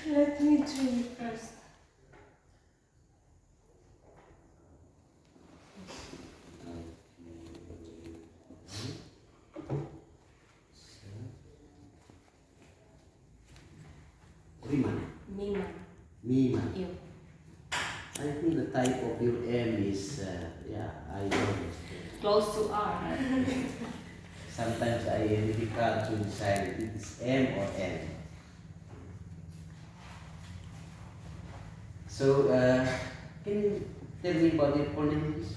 Let me drink first. Riman. Miman. Miman. You. I think the type of your M is, I know. Close to R. Sometimes I am difficult to decide if it is M or N. So, can you tell me about your full name, please?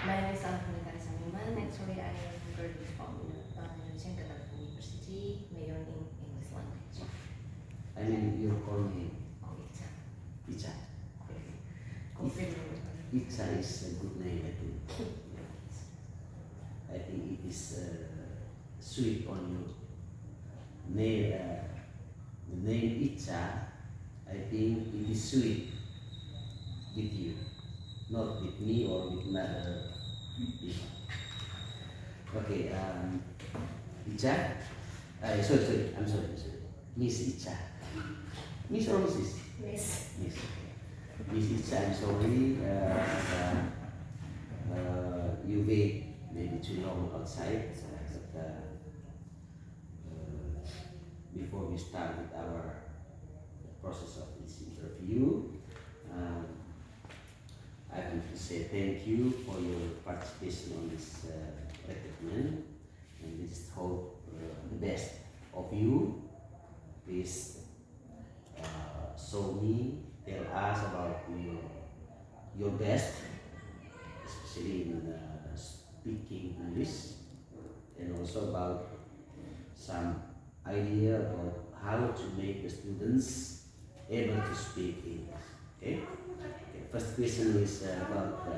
My name is Alfred Miman. Actually, I graduated from Indonesian Catholic University, major in English language. I mean your full name. Oh, Icha. Icha. Confident. Icha is a good name, I think. I think it is sweet on you. Name, the name Icha, I think it is sweet with you, not with me or with another people. Okay, Icha, sorry, I'm sorry. Miss Icha. Miss or Mrs.? Miss. Miss, okay. Miss Icha, I'm sorry. You wait maybe too long outside, but before we start with our process of this interview, I want to say thank you for your participation on this recruitment, and we just hope the best of you. Please show me, tell us about your best, especially in speaking English, and also about some idea about how to make the students able to speak English. Okay? First question is about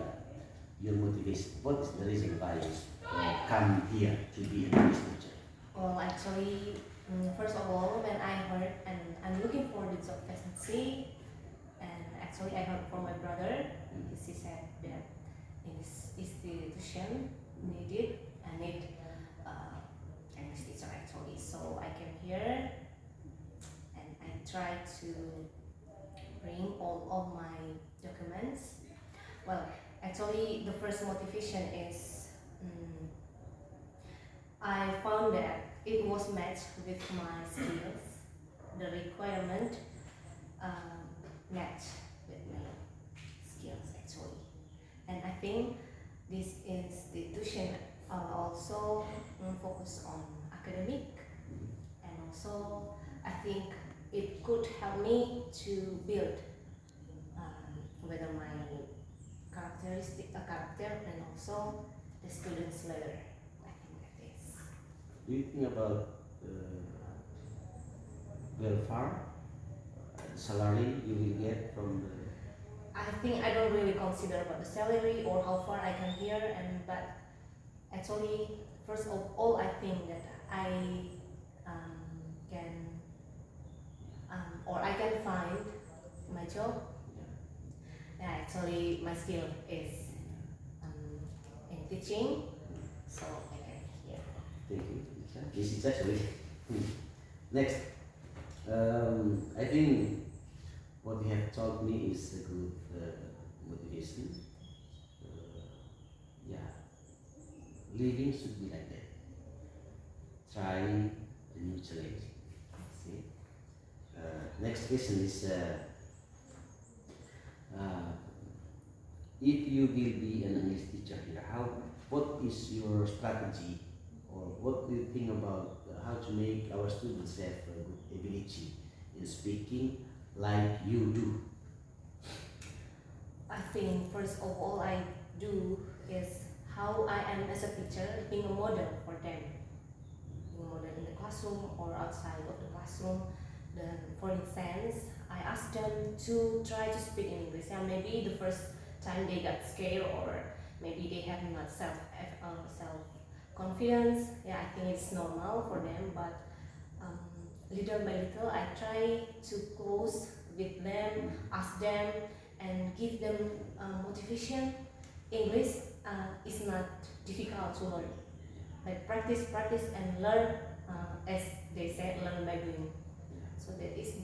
your motivation. What is the reason why you come here to be an English teacher? Well, actually, first of all, when I heard and I'm looking for the job vacancy, and actually I heard from my brother, he said that in this institution needed English teacher actually. So I came here and I tried to bring all of my documents. Well, actually, the first motivation is I found that it was matched with my skills. The requirement matched with my skills actually, and I think this institution also focus on academic, and also I think it could help me to build whether my character and also the students later. I think that is. Do you think about welfare, salary you will get from the? I think I don't really consider about the salary or how far I can hear, but actually, first of all, I think that I can or I can find my job. Yeah, actually, my skill is in teaching, so I can hear. Thank you. This is actually next. I think what you have taught me is a good motivation. Living should be like that. Try a new challenge. See? Next question is if you will be an English teacher here, what is your strategy, or what do you think about how to make our students have a good ability in speaking like you do? I think first of all I do is how I am as a teacher, being a model for them, being a model in the classroom or outside of the classroom. Then, for instance, I ask them to try to speak in English, and maybe the first time they got scared, or maybe they have not self confidence. Yeah, I think it's normal for them, but little by little I try to close with them, ask them, and give them motivation. English is not difficult to learn. Like practice, and learn, as they said, learn by doing. So that is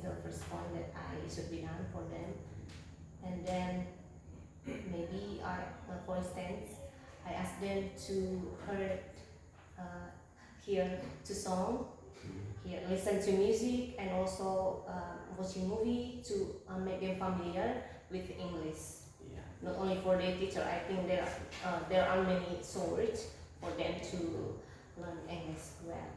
it should be done for them. And then maybe for instance, I ask them to hear to song, listen to music, and also watching movie to make them familiar with English. Yeah. Not only for their teacher, I think there are many sources for them to learn English well.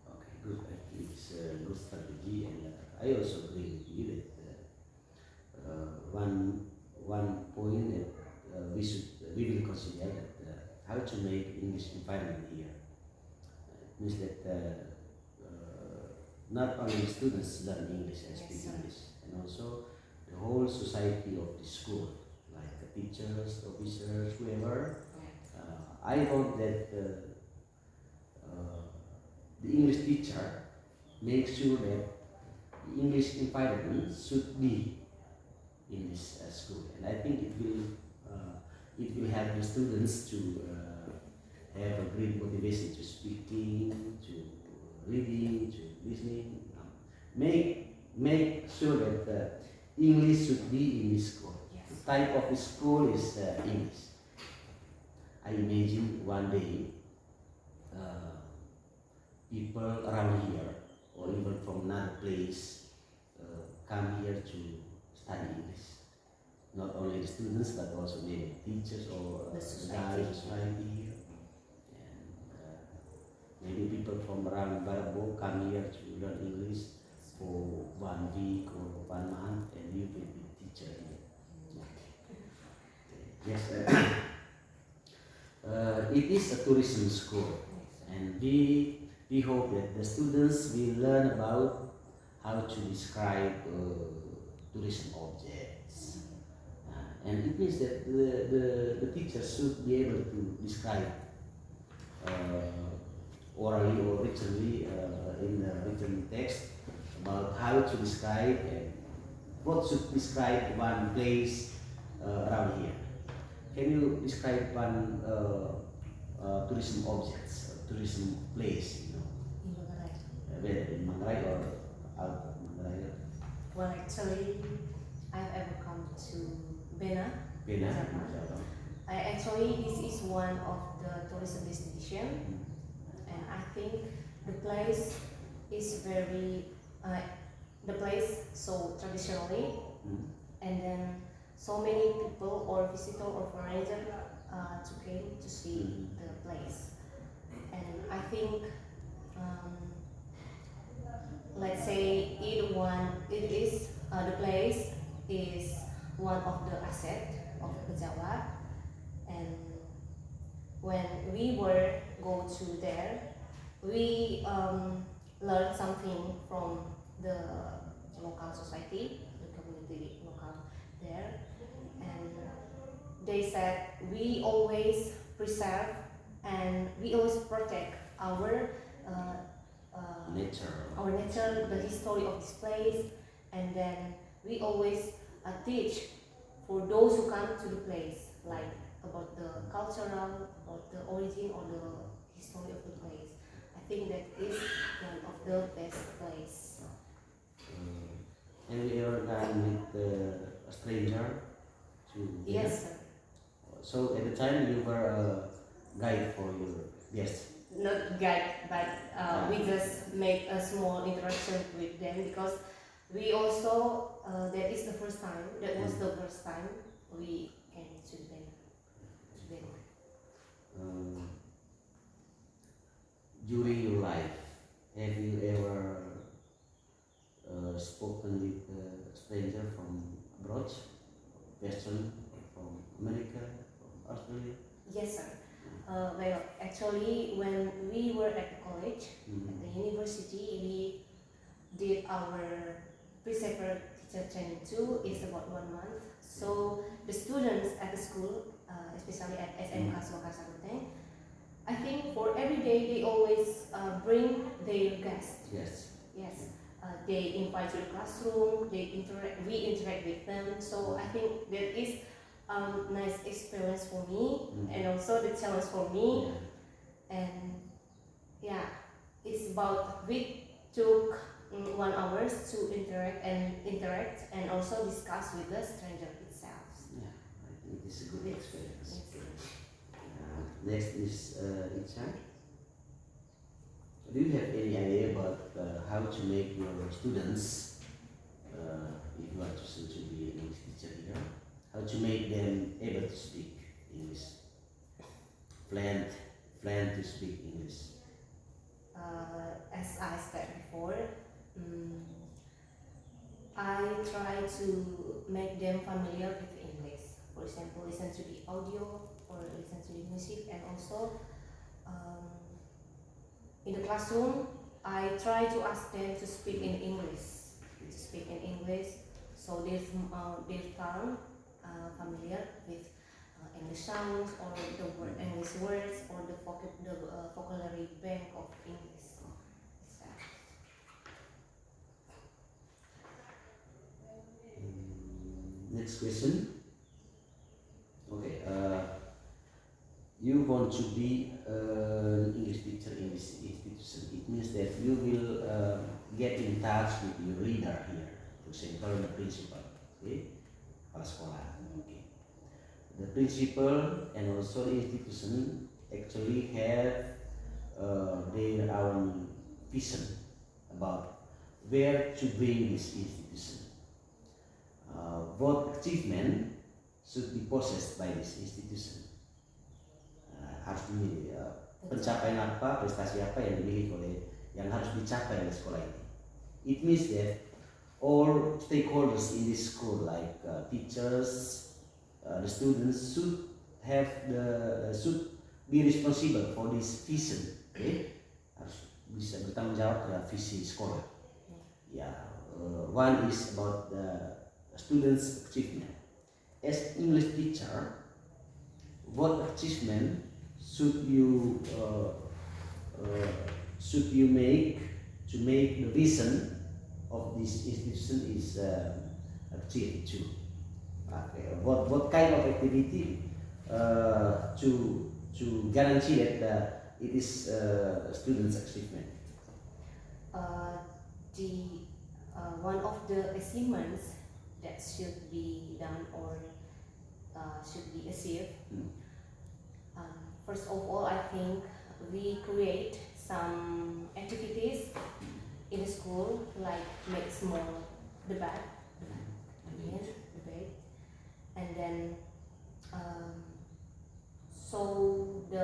Okay, good. I think it's a good strategy, and I also agree with you that one point that we will consider that how to make English environment here. It means that not only students learn English and speak English, and also the whole society of the school, like the teachers, officers, whoever. I want that the English teacher makes sure that the English environment should be in this school, and I think it will help the students to have a great motivation to speaking, to reading, to listening. Make sure that English should be in this school. Yes. The type of the school is English. I imagine one day people around here or even from another place come here to study English. Not only the students but also maybe teachers or The the society. society here. And maybe people from around Barabo come here to learn English for 1 week or 1 month, and you will be teacher here. Yes, it is a tourism school, and we hope that the students will learn about how to describe tourism objects. And it means that the teachers should be able to describe orally or writtenly in the written text about how to describe and what should describe one place around here. Can you describe one tourism objects, tourism place, you know? In Manggarai. Whether in Manggarai or out of Manggarai? Well, actually, I've ever come to Bena. Bena, Java. This is one of the tourism destination, and I think the place is very, the place so traditionally, and then so many people or visitor or foreigner to came to see the place, and I think let's say the place is one of the asset of Jawa, and when we were go to there, we learned something from the local society, the community local there, and they said we always preserve and we always protect our nature, the history of this place, and then we always teach for those who come to the place, like about the cultural, about the origin or the history of the place. I think that is one of the best place. And you ever gone with a stranger to there? Yes, sir. So at the time you were a guide for your guests. Not guide, but we just make a small interaction with them because we also that is the first time. That was the first time we came to them. During your life, have you ever spoken with a stranger from abroad, Western, from America, from Australia? Yes, sir. Well, actually, when we were at the college, at the university, we did our preceptor teacher training too. It's about 1 month. So the students at the school, especially at SMK Swakarsa Ruteng, I think for every day they always bring their guests. Yes. Yes. They invite to the classroom. We interact with them. So I think that is nice experience for me, and also the challenge for me. And yeah, it's about we took 1 hour to interact and also discuss with the stranger itself. Yeah, I think it's a good experience. Yes. Next is Icha. Do you have any idea about how to make your students, if you are chosen to be an English teacher here, how to make them able to speak English, plan to speak English? As I said before, I try to make them familiar with English. For example, listen to the audio or listen to the music, and also in the classroom, I try to ask them to speak in English. So their tongue familiar with English sounds or the English words or the vocabulary bank of English. Next question. Okay, you want to be an English teacher in this institution. It means that you will get in touch with your leader here, for example, the principal, okay, kepala sekolah. Okay. The principal and also the institution actually have their own vision about where to bring this institution. What achievement should be possessed by this institution? Harus dimiliki pencapaian apa, prestasi apa yang dimiliki oleh yang harus dicapai oleh sekolah ini. It means that all stakeholders in this school, like teachers, the students, should be responsible for this vision. Okay? Harus bisa bertanggung jawab terhadap visi sekolah. One is about the students' achievement. As English teacher, what achievement should you make to make the vision of this institution is achieved too? Okay. What kind of activity to guarantee that it is students' achievement? One of the achievements that should be done or should be achieved. First of all, I think we create some activities in the school, like make small debate, and then so the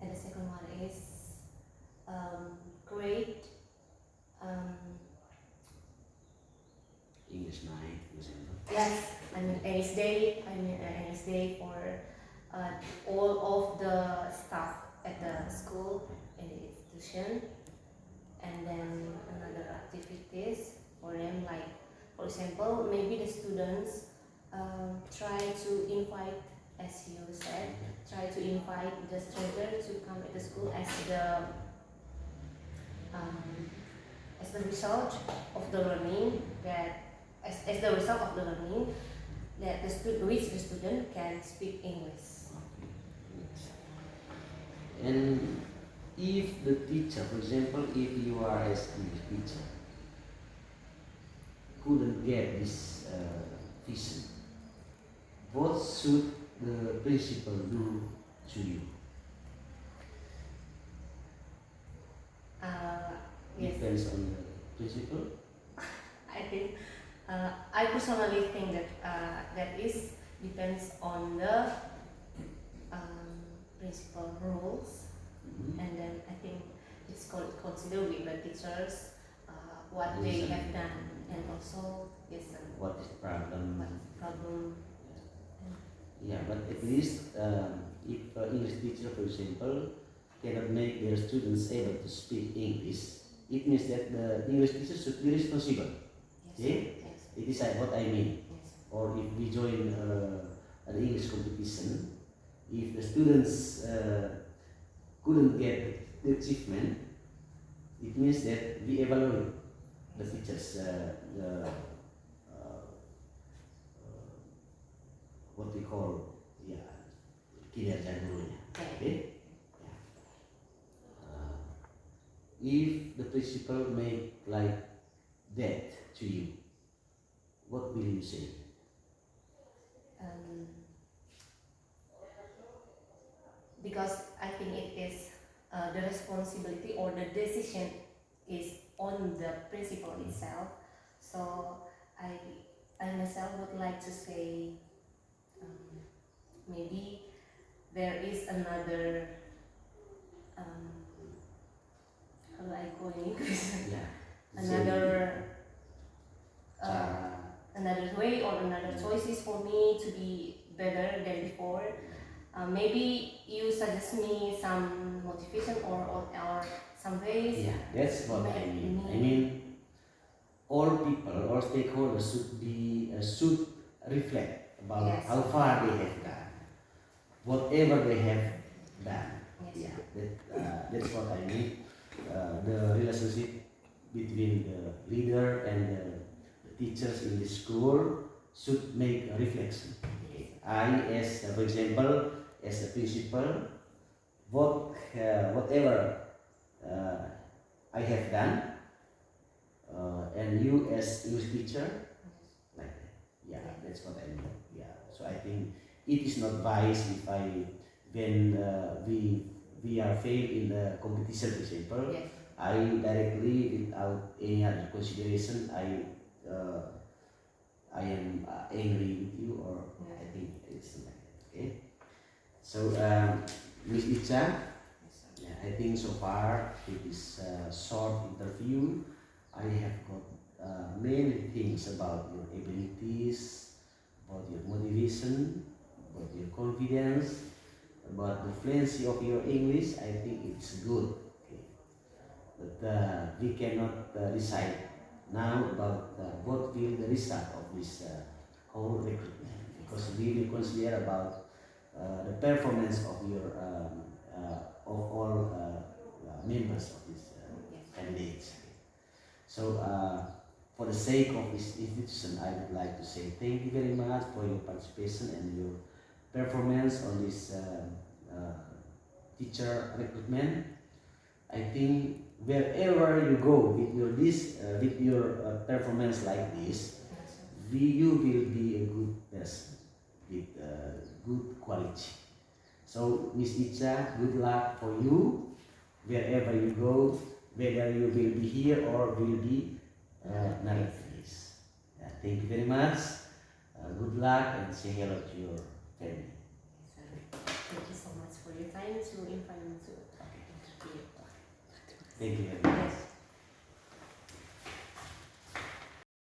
and the second one is create English night, for example. yes, English day for all of the staff at the school and the institution, and then another activities for them, like for example, maybe the students try to invite, as you said, try to invite the stranger to come at the school as the result of the learning that as the result of the learning that the student can speak English. And if the teacher, for example, if you are as English teacher, couldn't get this vision, what should the principal do to you? Yes. Depends on the principal. I think I personally think that that is depends on the principal rules, and then I think it's considered with the teachers what they have done, and also What is the problem? Yeah, but at least if English teacher, for example, cannot make their students able to speak English, it means that the English teacher should be responsible. Okay? Yes. It is what I mean. Yes. Or if we join an English competition, if the students couldn't get the achievement, it means that we evaluate the teachers, what we call kinerja gurunya. Okay? Yeah. if the principal make like that to you, what will you say? Um, because I think it is the responsibility or the decision is on the principal itself. So I myself would like to say maybe there is another how do I go in English? Yeah. another Cara. another way or another choices for me to be better than before. Maybe you suggest me some motivation or some ways. Yeah, that's what I mean. I mean, all people or stakeholders should reflect about Yes. how far they have gone, whatever they have done. Yes. Yeah, that's what I mean. The relationship between the leader and the teachers in the school should make a reflection. Okay. I, as for example, as a principal, whatever I have done, and you as English teacher, like that. Yeah, that's what I mean. Yeah. So I think it is not wise if when we are failed in the competition, for example, Yes. I directly, without any other consideration, I am angry with you, or I think it's like that. Okay. So Miss Icha, yeah, I think so far with this short interview, I have got many things about your abilities, about your motivation, about your confidence, about the fluency of your English. I think it's good. Okay. But we cannot decide now about what will the result of this whole recruitment, because we will consider about the performance of your of all members of this candidates. So for the sake of this institution, I would like to say thank you very much for your participation and your performance on this teacher recruitment. I think wherever you go with your performance like this, you will be a good person with good quality. So Miss Icha, good luck for you wherever you go, whether you will be here or will be another place. Yeah, thank you very much. Good luck and say hello to your family. Thank you so much for your time to invite me to interview. Thank you very much.